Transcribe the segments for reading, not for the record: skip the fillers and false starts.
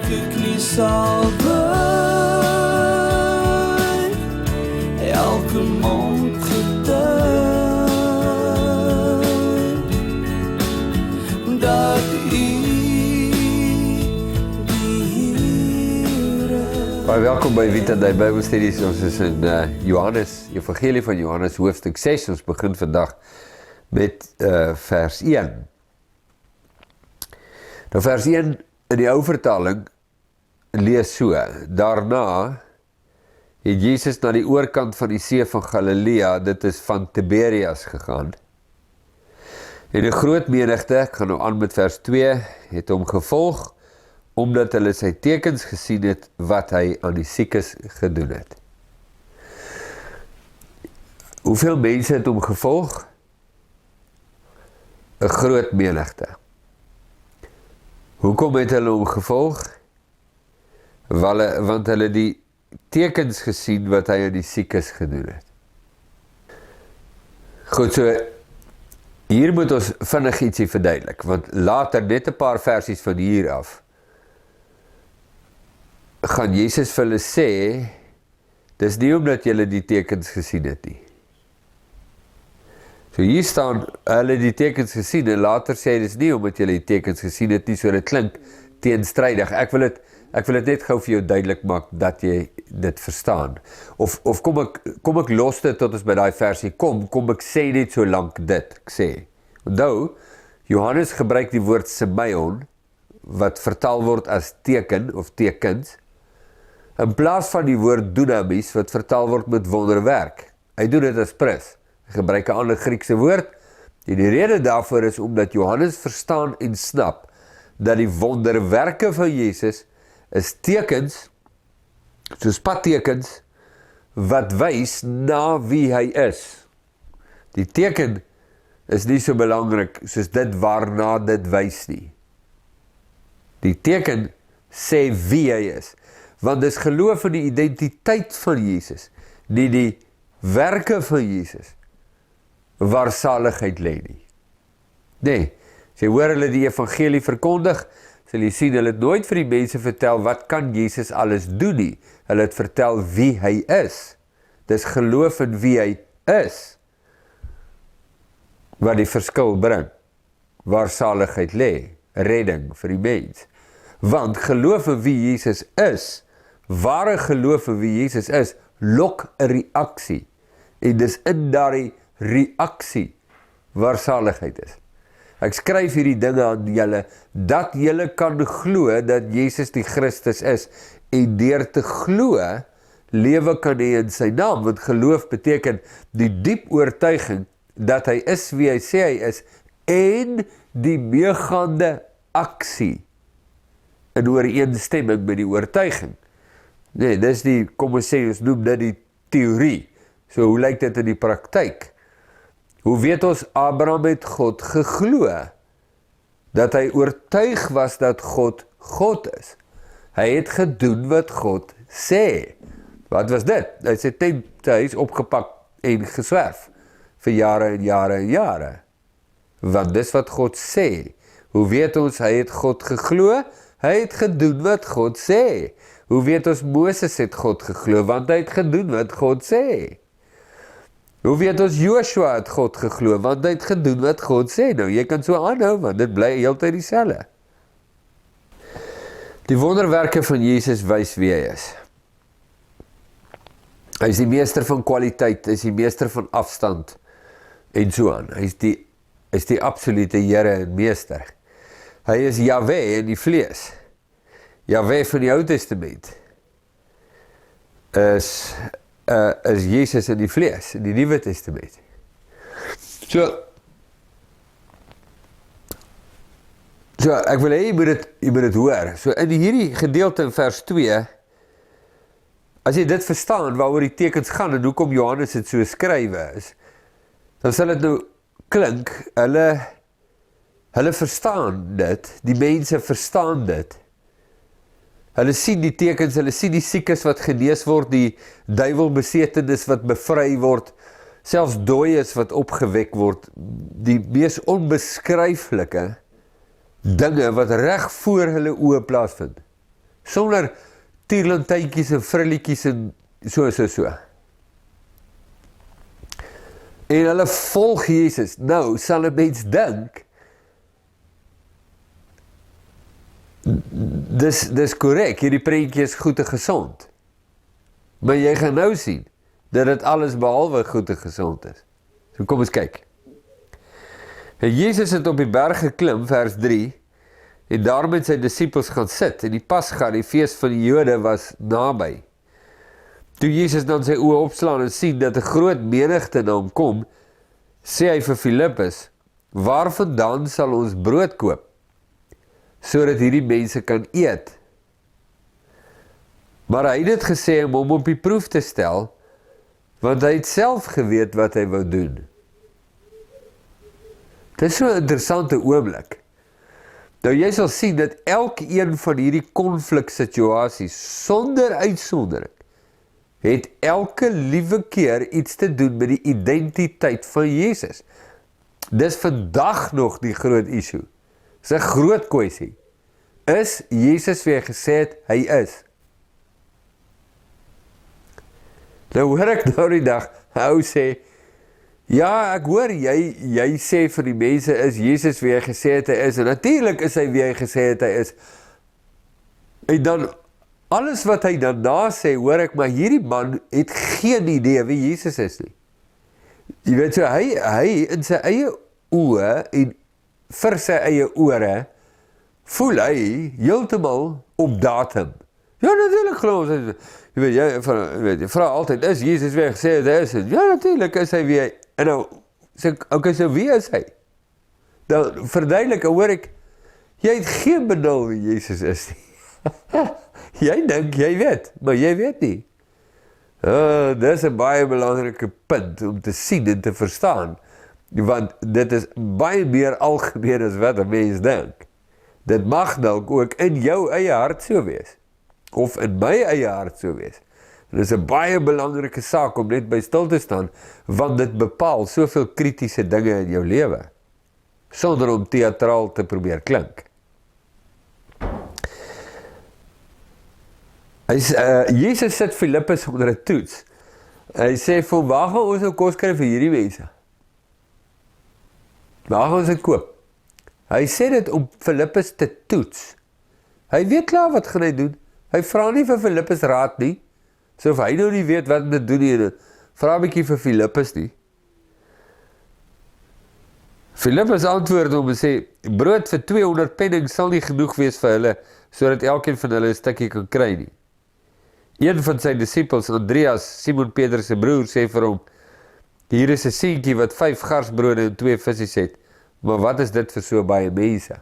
elke knie sal buig, elke mond getuig, dat U die Here. Baie welkom by Vita Day Bybelstudies. Ons is in Johannes, Evangelie van Johannes, hoofstuk 6. Ons begin vandag met vers 1. Nou vers 1 in die ou vertaling lees so: Daarna het Jesus na die oorkant van die see van Galilea, dit is van Tiberias, gegaan. En 'n groot menigte, ek gaan nou aan met vers 2, het hom gevolg, omdat hulle sy tekens gesien het wat hy aan die siekes gedoen het. Hoeveel mense het hom gevolg? 'n groot menigte. Hoekom het hulle hom gevolg? Want hulle die tekens gesien wat hy aan die siekes gedoen het. Goed, so hier moet ons vinnig ietsie verduidelik, want later, net 'n paar versies van hier af, gaan Jesus vir hulle sê, dis nie omdat julle die tekens gesien het nie. So hier staan, hulle die tekens gesien, en later sê, dis nie omdat julle die tekens gesien het nie, so dit klink teenstrydig. Ek wil dit net gou vir jou duidelik maak, dat jy dit verstaan. Of kom ek los dit tot ons by daai versie kom ek sê net so lank dit, ek sê. Onthou, Johannes gebruik die woord semeion, wat vertaal word as teken, of tekens, in plaas van die woord dunamis, wat vertaal word met wonderwerk. Hy doen dit as pris. Hy gebruik 'n ander Griekse woord, en die rede daarvoor is omdat Johannes verstaan en snap, dat die wonderwerke van Jesus is tekens, soos padtekens, wat wys na wie hy is. Die teken is nie so belangrik, soos dit waarna dit wys nie. Die teken sê wie hy is, want dis geloof in die identiteit van Jesus, nie die werke van Jesus, waar saligheid lê nie. Nee, as jy hoor hulle die evangelie verkondig, sal jy sien, hulle het nooit vir die mense vertel, wat kan Jesus alles doen nie. Hulle het vertel wie hy is. Dis geloof in wie hy is, wat die verskil bring, waar saligheid lê, redding vir die mens. Want geloof in wie Jesus is, ware geloof in wie Jesus is, lok 'n reaksie. En dis in daardie reaksie waar saligheid is. Ek skryf hierdie dinge aan julle, dat julle kan glo dat Jesus die Christus is, en deur te glo, lewe kan hê in sy naam, want geloof beteken die diep oortuiging, dat hy is wie hy sê hy is, en die meegaande aksie, in ooreenstemming met die oortuiging. Nee, dis die, kom ons sê, ons noem dit die theorie. So, hoe lyk dit in die praktyk? Hoe weet ons, Abraham het God geglo, dat hy oortuig was dat God God is. Hy het gedoen wat God sê. Wat was dit? Hy het sy tenthuis opgepak en geswerf, vir jare en jare en jare. Want dis wat God sê. Hoe weet ons, hy het God geglo? Hy het gedoen wat God sê. Hoe weet ons, Moses het God geglo? Want hy het gedoen wat God sê. Hoe weet ons, Joshua het God geglo? Want hy het gedoen wat God sê. Nou, jy kan so aanhou, want dit bly heeltyd dieselfde. Die wonderwerke van Jesus wys wie hy is. Hy is die meester van kwaliteit, hy is die meester van afstand, en so aan. Hy is die absolute Here en meester. Hy is Jahwe in die vlees. Jahwe van die Ou Testament is Jesus in die vlees, in die Nuwe Testament. So ek wil hê, jy moet dit hoor. So in hierdie gedeelte in vers 2, as jy dit verstaan, waaroor die tekens gaan, en hoekom Johannes het so skrywe is, dan sal dit nou klink, hulle verstaan dit, die mense verstaan dit, hulle sien die tekens, hulle sien die siekes wat genees word, die duiwelbesetenis wat bevry word, selfs dooies wat opgewek word, die mees onbeskryflike dinge wat reg voor hulle oë plaasvind, sonder tierlantijntjies en frilletjies en so. En hulle volg Jesus. Nou, sal 'n mens dink, dis korrek, hierdie prentjie is goed en gesond. Maar jy gaan nou sien, dat dit alles behalwe goed en gesond is. So kom ons kyk. En Jesus het op die berg geklim, vers 3, en daar met sy disippels gaan sit, en die Pasga, die fees van die Jode, was naby. Toe Jesus dan sy oë opslaan en sien dat 'n groot menigte na hom kom, sê hy vir Filippus, waarvandaan sal ons brood koop, sodat hierdie mense kan eet? Maar hy het dit gesê om hom op die proef te stel, want hy het self geweet wat hy wou doen. Dit is so 'n interessante oomblik. Nou jy sal sien dat elkeen van hierdie konfliksituasies, sonder uitsondering, het elke liewe keer iets te doen met die identiteit van Jesus. Dis vandag nog die groot issue. Dis 'n groot kwessie. Is Jesus wie hy gesê het, hy is? Nou hoor ek nou die dag, ou sê, ja, ek hoor, jy sê vir die mense, is Jesus wie hy gesê het, hy is, en natuurlik is hy wie hy gesê het, hy is. En dan, alles wat hy daarna sê, hoor ek, maar hierdie man het geen idee wie Jesus is nie. Jy weet so, hy in sy eie oë, en vir sy eie ore, voel hy heeltemal op datum. Ja, natuurlijk glo ons. Jy weet, jy vra altyd, is Jesus wie hy gesê het, hy is? Ja, natuurlijk is hy wie hy. En nou, sê ek, okay, so wie is hy? Dan verduidelik, hoor ek, jy het geen benul wie Jesus is nie. Jy dink, jy weet, maar jy weet nie. Dis 'n baie belangrike punt om te sien en te verstaan, want dit is baie meer algemeen as wat 'n mens dink. Dit mag dalk ook in jou eie hart so wees, of in my eie hart so wees. Dit is 'n baie belangrike saak om net by stil te staan, want dit bepaal soveel kritiese dinge in jou lewe, sonder om teatraal te probeer klink. Jesus sit Filippus onder 'n toets. Hy sê, vir waar gaan ons nou kos kry vir hierdie mense? Waar gaan ons dit koop? Hy sê dit om Filippus te toets. Hy weet klaar wat gaan hy doen. Hy vra nie vir Filippus raad nie, so of hy nou nie weet wat om te doen nie, vra 'n bietjie vir Filippus nie. Filippus antwoord hom en sê, brood vir 200 penning sal nie genoeg wees vir hulle, sodat elkeen van hulle 'n stukkie kan kry nie. Een van sy disippels, Andreas, Simon Petrus se broer, sê vir hom, hier is 'n seentjie wat 5 garsbrode en 2 visse het, maar wat is dit vir so baie mense?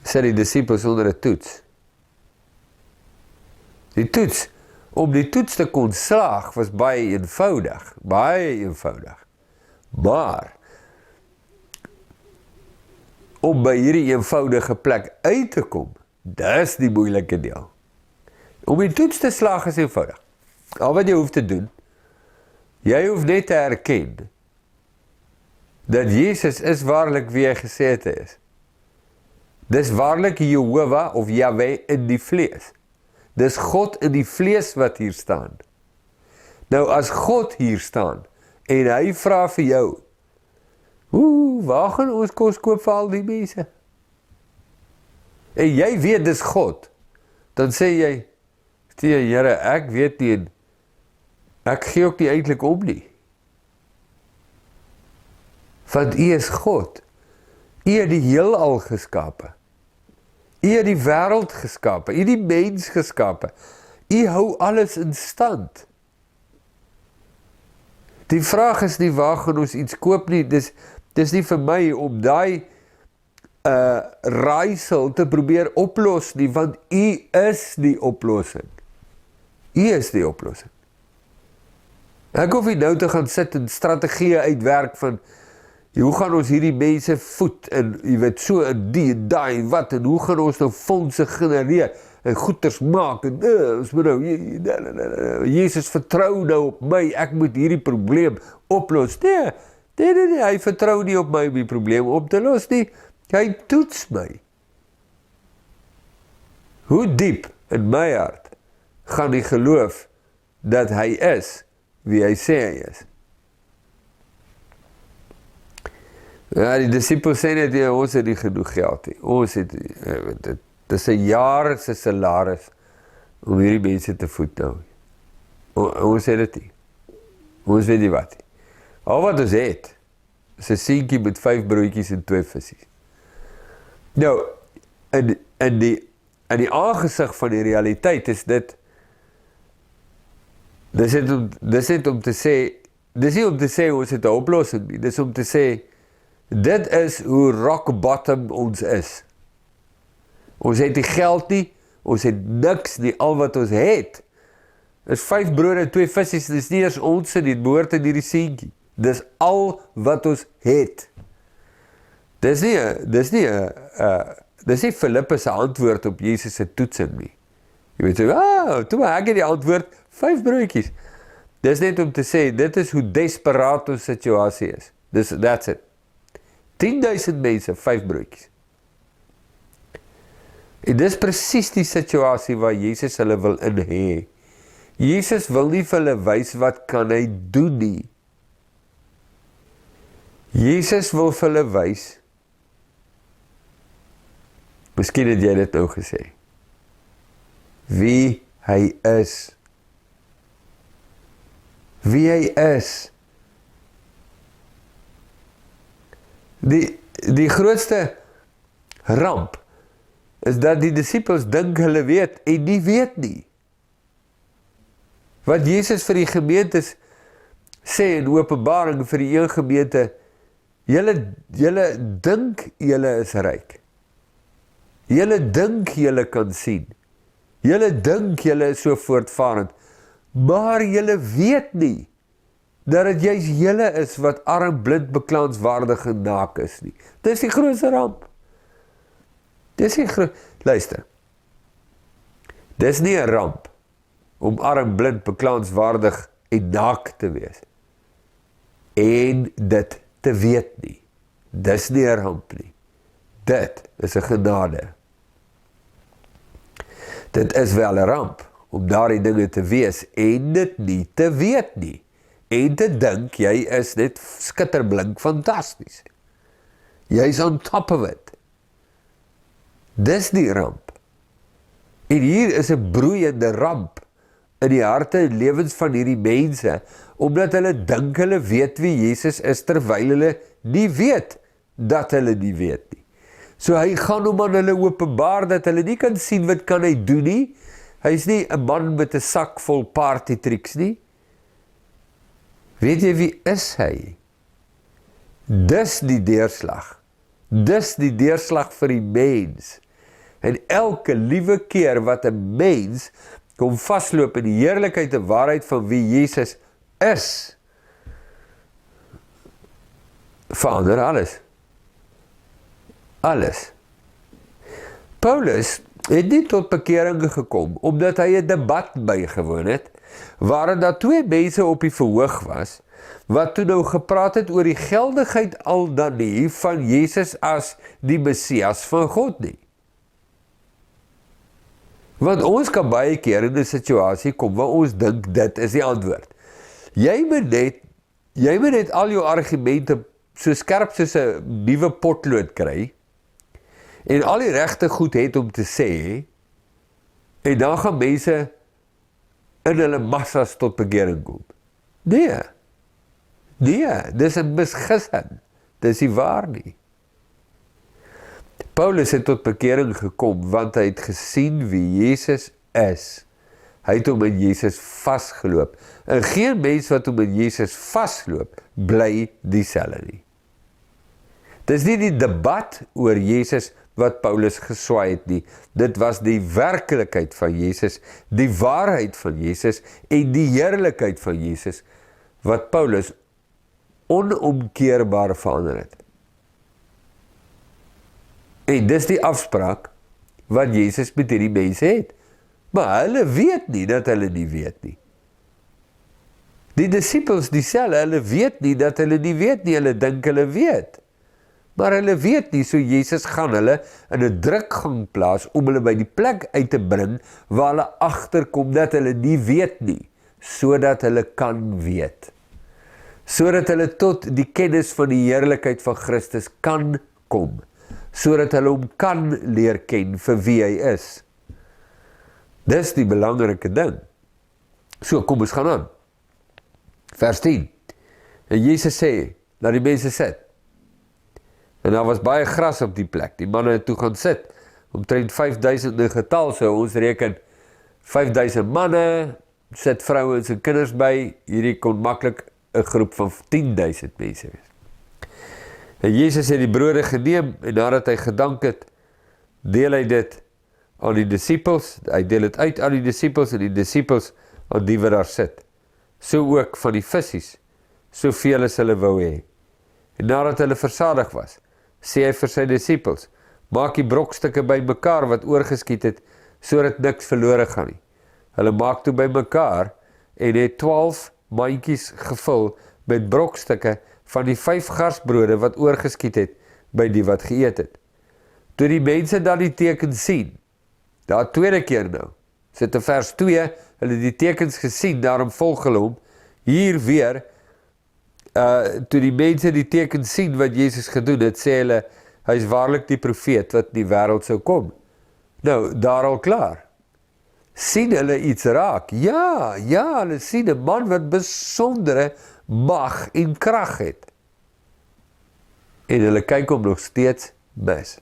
Sit die disippels onder 'n toets. Die toets, om die toets te kon slaag, was baie eenvoudig, maar om by hierdie eenvoudige plek uit te kom, dis die moeilike deel. Om die toets te slaag is eenvoudig. Al wat jy hoef te doen, jy hoef net te erken, dat Jesus is waarlik wie hy gesê het hy is. Dis waarlik Jehovah of Yahweh in die vlees. Dis God in die vlees wat hier staan. Nou as God hier staan, en hy vra vir jou, waar gaan ons kos koop vir al die mense? En jy weet dis God, dan sê jy, Here, ek weet nie, en ek gee ook nie eintlik om nie. Want U is God. U het die heelal geskape. U het die wêreld geskape. U het die mens geskape. U hou alles in stand. Die vraag is nie, waar gaan ons iets koop nie, dis nie vir my om daai raaisel te probeer oplos nie, want U is die oplossing. U is die oplossing. Ek hoef nie nou te gaan sit en strategieë uitwerk van, hoe gaan ons hierdie mense voed, en jy weet so, en die en daai, en wat, en hoe gaan ons nou fondse genereer, en goeders maak, en ons moet nou, Jesus vertrou nou op my, ek moet hierdie probleem oplos. Nee, hy vertrou nie op my om die probleem op te los nie, hy toets my. Hoe diep in my hart gaan die geloof dat hy is wie hy sê hy is? Ja, die disciples sê net, ja, ons het nie genoeg geld nie. Ons het, dit is 'n jaar se salaris om hierdie mense te voed nou. Ons het dit nie. Ons weet nie wat nie. Al wat ons het, is 'n seentjie met 5 broodjies en 2 vissies. Nou, in die aangesig van die realiteit is dit, dis nie om te sê ons het 'n oplossing nie, dis om te sê, dit is hoe rock bottom ons is. Ons het nie geld nie, ons het niks nie, al wat ons het, is 5 brode en 2 vissies, dis nie eers ons nie, dit behoort in hierdie seentjie. Dis al wat ons het. Dis nie Filippus se antwoord op Jesus se toetsing nie. Jy weet so, toe maar ek het die antwoord, 5 broodjies. Dis net om te sê, dit is hoe desperaat ons situasie is. That's it. 10,000 mense, 5 broodjies. En dis presies die situasie waar Jesus hulle wil inhê. Jesus wil nie vir hulle wys wat kan hy doen nie. Jesus wil vir hulle wys, miskien het jy dit nou gesê, wie hy is. Wie hy is. Die grootste ramp is dat die disippels dink hulle weet en nie weet nie. Wat Jesus vir die gemeentes sê in Openbaring vir die een gemeente, julle dink julle is ryk. Julle dink julle kan sien. Julle dink julle is so voortvarend, maar julle weet nie dat dit juist julle is wat arm, blind, beklaanswaardig en naak is nie. Dis die grootste ramp. Luister. Dis nie 'n ramp om arm, blind, beklaanswaardig en naak te wees. En dit te weet nie. Dis nie 'n ramp nie. Dit is 'n genade. Dit is wel 'n ramp om daardie dinge te wees en dit nie te weet nie. En te dink jy is net skitterblink fantasties. Jy's on top of it. Dis die ramp. En hier is 'n broeiende ramp in die harte en lewens van hierdie mense, omdat hulle dink hulle weet wie Jesus is, terwyl hulle nie weet dat hulle nie weet nie. So hy gaan hom aan hulle openbaar dat hulle nie kan sien wat kan hy doen nie. Hy is nie 'n man met 'n sak vol party tricks nie. Weet jy wie is hy? Dis die deurslag. Dis die deurslag vir die mens. En elke liewe keer wat 'n mens kom vasloop in die heerlikheid en waarheid van wie Jesus is, verander alles. Alles. Paulus het nie tot bekering gekom, omdat hy 'n debat bygewoon het, waarin daar 2 mense op die verhoog was, wat toe nou gepraat het oor die geldigheid al dan nie van Jesus as die Messias van God nie. Want ons kan baie keer in 'n situasie kom waar ons dink dit is die antwoord. Jy moet net al jou argumente so skerp soos 'n nuwe potlood kry, en al die regte goed het om te sê, en dan gaan mense in hulle massas tot bekering kom. Nee, dis 'n misgissing, dis nie waar nie. Paulus het tot bekering gekom, want hy het gesien wie Jesus is. Hy het hom in Jesus vasgeloop. En geen mens wat hom in Jesus vasloop, bly dieselfde nie. Dis nie die debat oor Jesus wat Paulus geswaai het nie. Dit was die werklikheid van Jesus, die waarheid van Jesus en die heerlikheid van Jesus wat Paulus onomkeerbaar verander het. En dis die afspraak wat Jesus met hierdie mense het. Maar hulle weet nie dat hulle nie weet nie. Die disippels dieselfde, hulle weet nie dat hulle nie weet nie, hulle dink hulle weet. Maar hulle weet nie, so Jesus gaan hulle in 'n drukgang plaas om hulle by die plek uit te bring waar hulle agterkom dat hulle nie weet nie, sodat hulle kan weet. Sodat hulle tot die kennis van die heerlikheid van Christus kan kom, sodat hulle hom kan leer ken vir wie hy is. Dis die belangrike ding. So, kom ons gaan aan. Vers 10. En Jesus sê, laat die mense sit. En daar was baie gras op die plek. Die manne het toe gaan sit. Omtrent 5000 in getal, so ons reken 5000 manne, sit vrouens en kinders by. Hierdie kon maklik 'n groep van 10.000 mense wees. En Jesus het die brode geneem en nadat hy gedank het, deel hy dit aan die disippels. Hy deel dit uit aan die disippels en die disippels aan die wat daar sit. So ook van die visse, soveel as hulle wou hê. En nadat hulle versadig was, sê hy vir sy disippels, maak die brokstukke bymekaar wat oorgeskiet het, sodat niks verlore gaan nie. Hulle maak toe bymekaar en het 12 mandjies gevul met brokstukke van die 5 garsbrode wat oorgeskiet het by die wat geëet het. Toe die mense dan die tekens sien, daar tweede keer nou, sit in vers 2, hulle die tekens gesien, daarom volg hulle hom, hier weer, toe die mense die tekens sien wat Jesus gedoen het, sê hulle, hy is waarlik die profeet wat in die wêreld sou kom. Nou, daar al klaar. Sien hulle iets raak? Ja, hulle sien 'n man wat besondere mag en krag het. En hulle kyk hom nog steeds mis.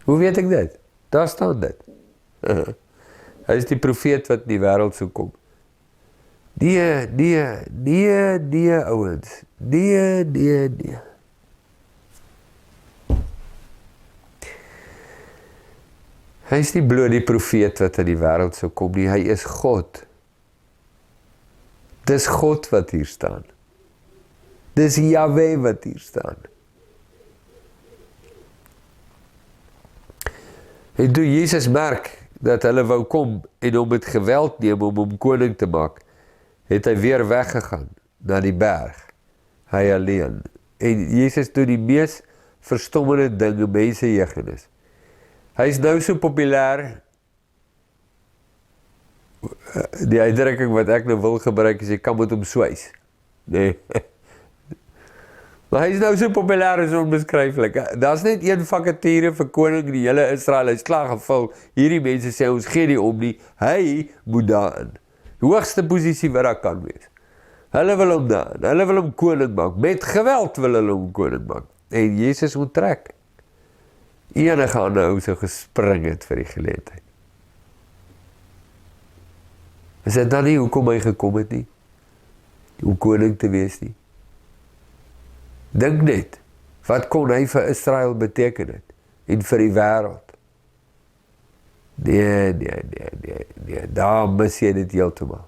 Hoe weet ek dit? Daar staan dit. Hy is die profeet wat in die wêreld sou kom. Nee, ouens. Nee. Hy is nie bloot die profeet wat in die wêreld sou kom nie, hy is God. Dis God wat hier staan. Dis Jahwe wat hier staan. En toe Jesus merk dat hulle wou kom en hom met geweld neem om hom koning te maak, het hy weer weggegaan na die berg, hy alleen. En Jesus doen die mees verstommende dinge, mense jeugenis. Hy is nou so populêr, die uitdrukking wat ek nou wil gebruik is, jy kan met hom swys. Nee. Maar hy is nou so populêr is onbeskryflik. Daar's net een vakature vir koning in die hele Israel, hy is klaar gevul. Hierdie mense sê, ons gee nie om nie, hy moet daarin. Die hoogste posisie wat daar kan wees. Hulle wil hom daarin, hulle wil hom koning maak, met geweld wil hulle hom koning maak. En Jesus onttrek. Enige ander ou sou gespring het vir die geleentheid. Is dit dan nie hoekom hy gekom het nie? Om koning te wees nie? Dink net, wat kon hy vir Israel beteken het? En vir die wêreld? Nee, daar mis jy dit heeltemal.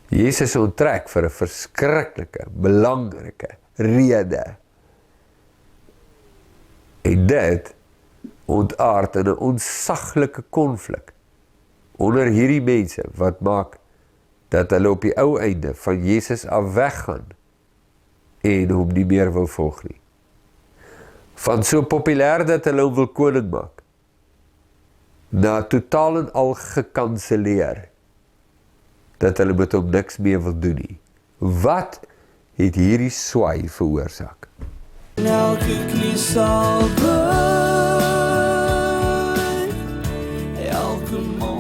Jesus onttrek vir 'n verskriklike, belangrike rede. En dit ontaard in 'n ontsaglike konflik onder hierdie mense, wat maak dat hulle op die ou einde van Jesus af weggaan en hom nie meer wil volg nie. Van so populêr dat hulle hom wil koning maak, na totaal en al gekanseleer, dat hulle met hom niks meer wil doen nie. Wat het hierdie swaai veroorsaak? Elke knie sal buig, elke mond